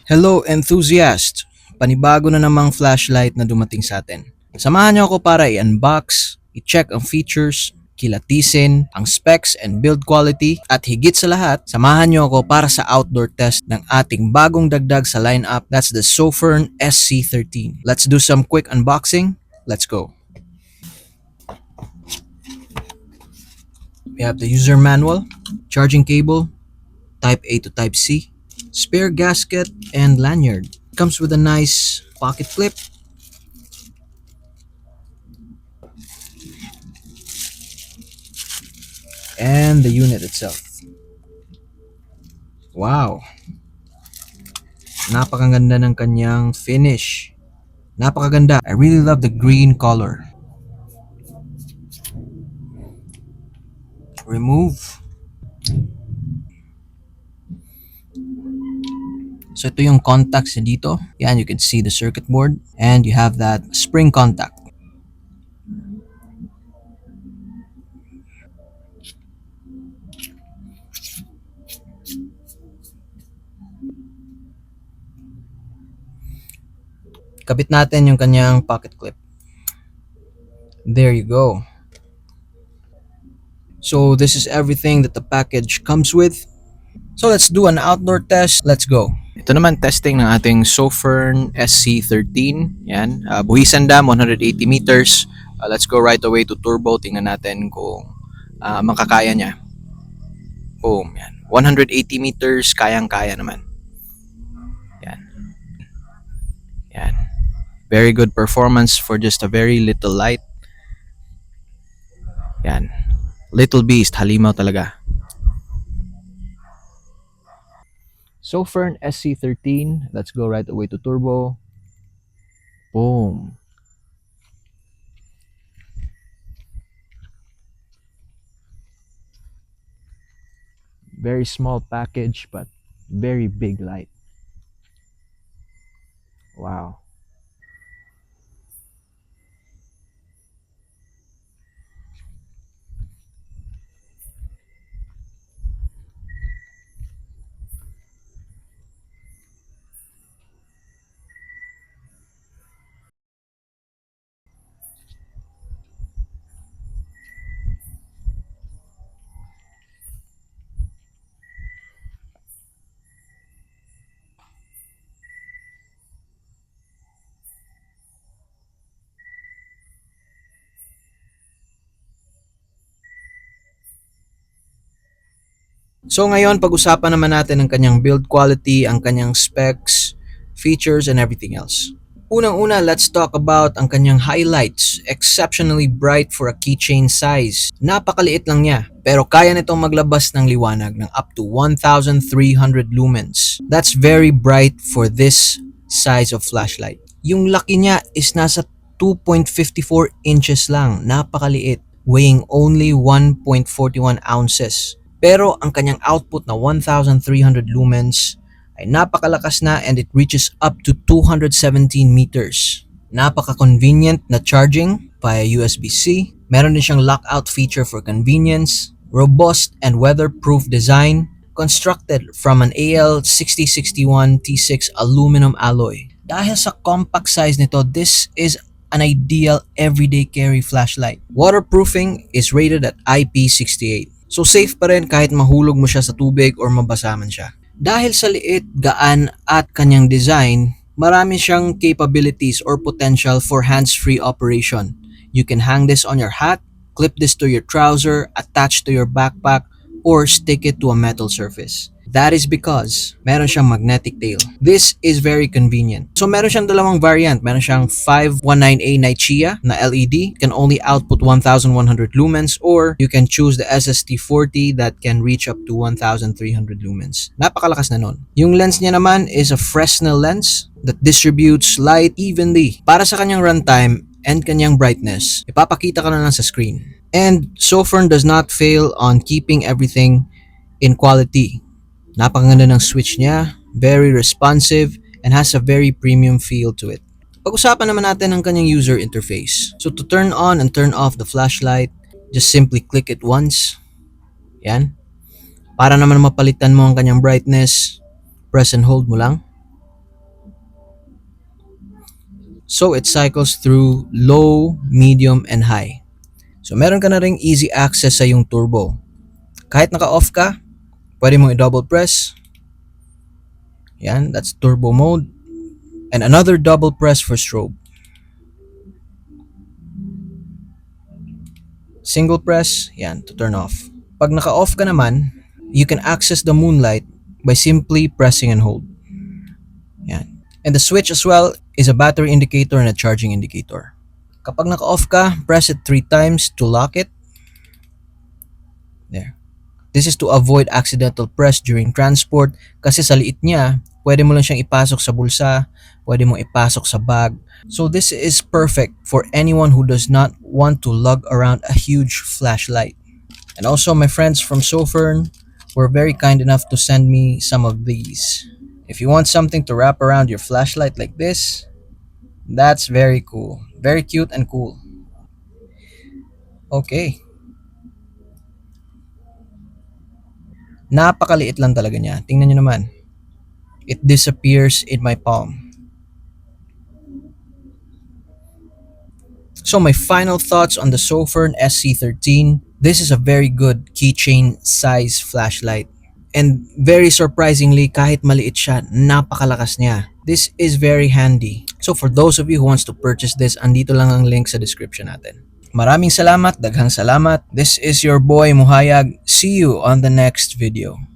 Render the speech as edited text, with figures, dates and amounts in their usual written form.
Hello enthusiast! Panibago na namang flashlight na dumating sa atin. Samahan niyo ako para i-unbox, i-check ang features, kilatisin ang specs and build quality, at higit sa lahat, samahan niyo ako para sa outdoor test ng ating bagong dagdag sa lineup, that's the Sofern SC13. Let's do some quick unboxing. Let's go. We have the user manual, charging cable, Type A to Type C, spare gasket, and lanyard. Comes with a nice pocket clip, and the unit itself. Wow! Napakaganda ng kanyang finish. Napakaganda. I really love the green color. Remove. So ito yung contacts dito. Yan, you can see the circuit board and you have that spring contact. Kabit natin yung kanyang pocket clip. There you go. So this is everything that the package comes with. So let's do an outdoor test. Let's go. Ito naman testing ng ating Sofern SC13. Yan. Buhisan dam, 180 meters. Let's go right away to turbo. Tingnan natin kung makakaya niya. Boom. Yan. 180 meters, kayang-kaya naman. Yan. Yan. Very good performance for just a very little light. Yan. Little beast, halimaw talaga. Sofern SC13. Let's go right away to turbo. Boom. Very small package but very big light. Wow. So ngayon, pag-usapan naman natin ang kanyang build quality, ang kanyang specs, features, and everything else. Unang-una, let's talk about ang kanyang highlights. Exceptionally bright for a keychain size. Napakaliit lang niya, pero kaya nitong maglabas ng liwanag ng up to 1,300 lumens. That's very bright for this size of flashlight. Yung laki niya is nasa 2.54 inches lang. Napakaliit, weighing only 1.41 ounces. Pero ang kanyang output na 1,300 lumens ay napakalakas na and it reaches up to 217 meters. Napaka-convenient na charging via USB-C. Meron din siyang lockout feature for convenience. Robust and weatherproof design. Constructed from an AL6061 T6 aluminum alloy. Dahil sa compact size nito, this is an ideal everyday carry flashlight. Waterproofing is rated at IP68. So safe pa rin kahit mahulog mo siya sa tubig or mabasa man siya. Dahil sa liit, gaan at kanyang design, marami siyang capabilities or potential for hands-free operation. You can hang this on your hat, clip this to your trouser, attach to your backpack, or stick it to a metal surface. That is because meron siyang magnetic tail. This is very convenient. So meron siyang dalawang variant. Meron siyang 519A Nichia na LED, can only output 1,100 lumens, or you can choose the SST40 that can reach up to 1,300 lumens. Napakalakas na nun. Yung lens niya naman is a Fresnel lens that distributes light evenly. Para sa kanyang runtime and kanyang brightness, ipapakita ka na lang sa screen. And Sofern does not fail on keeping everything in quality. Napakaganda ng switch niya, very responsive, and has a very premium feel to it. Pag-usapan naman natin ang kanyang user interface. So to turn on and turn off the flashlight, just simply click it once. Yan. Para naman mapalitan mo ang kanyang brightness, press and hold mo lang. So it cycles through low, medium, and high. So meron ka na ring easy access sa yung turbo. Kahit naka-off ka, pwede mo i-double press. Yan, that's turbo mode. And another double press for strobe. Single press, yan, to turn off. Pag naka-off ka naman, you can access the moonlight by simply pressing and hold. Yan. And the switch as well is a battery indicator and a charging indicator. Kapag naka-off ka, press it 3 times to lock it. There. This is to avoid accidental press during transport kasi sa liit niya, pwede mo lang siyang ipasok sa bulsa, pwede mo ipasok sa bag. So this is perfect for anyone who does not want to lug around a huge flashlight. And also my friends from Sofern were very kind enough to send me some of these. If you want something to wrap around your flashlight like this, that's very cool. Very cute and cool. Okay. Napakaliit lang talaga niya. Tingnan nyo naman. It disappears in my palm. So my final thoughts on the Sofern SC13. This is a very good keychain size flashlight. And very surprisingly, kahit maliit siya, napakalakas niya. This is very handy. So for those of you who wants to purchase this, andito lang ang link sa description natin. Maraming salamat, daghang salamat. This is your boy Muhayag. See you on the next video.